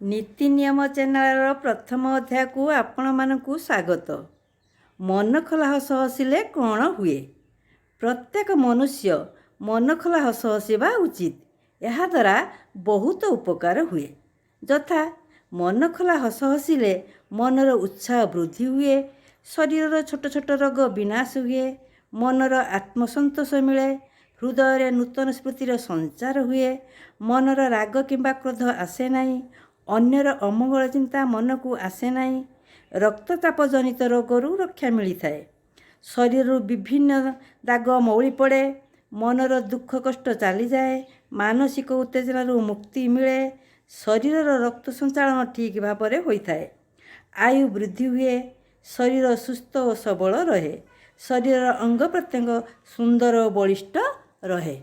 ନୀତି ନିୟମ ଚ୍ୟାନେଲର ପ୍ରଥମ ଅଧ୍ୟାୟକୁ ଆପଣମାନଙ୍କୁ ସ୍ୱାଗତ। ମନ ଖୋଲା ହସ ହସିଲେ କ'ଣ ହୁଏ? ପ୍ରତ୍ୟେକ ମନୁଷ୍ୟ ମନ ଖୋଲା ହସ ହସିବା ଉଚିତ। ଏହାଦ୍ୱାରା ବହୁତ ଉପକାର ହୁଏ। ଯଥା ମନ ଖୋଲା ହସ ହସିଲେ ମନର ଉତ୍ସାହ ବୃଦ୍ଧି ହୁଏ, ଶରୀରର ଛୋଟ ଛୋଟ ରୋଗ ବିନାଶ ହୁଏ, ମନର ଆତ୍ମସନ୍ତୋଷ ମିଳେ, ହୃଦୟରେ ନୂତନ ସ୍ମୃତିର ସଞ୍ଚାର ହୁଏ, ମନର ରାଗ କିମ୍ବା କ୍ରୋଧ ଆସେ ନାହିଁ, ଅନ୍ୟର ଅମଙ୍ଗଳ ଚିନ୍ତା ମନକୁ ଆସେ ନାହିଁ, ରକ୍ତଚାପ ଜନିତ ରୋଗରୁ ରକ୍ଷା ମିଳିଥାଏ, ଶରୀରରୁ ବିଭିନ୍ନ ଦାଗ ମଉଳି ପଡ଼େ, ମନର ଦୁଃଖ କଷ୍ଟ ଚାଲିଯାଏ, ମାନସିକ ଉତ୍ତେଜନାରୁ ମୁକ୍ତି ମିଳେ, ଶରୀରର ରକ୍ତ ସଞ୍ଚାଳନ ଠିକ୍ ଭାବରେ ହୋଇଥାଏ, ଆୟୁ ବୃଦ୍ଧି ହୁଏ, ଶରୀର ସୁସ୍ଥ ଓ ସବଳ ରହେ, ଶରୀରର ଅଙ୍ଗ ପ୍ରତ୍ୟଙ୍ଗ ସୁନ୍ଦର ଓ ବଳିଷ୍ଠ ରହେ।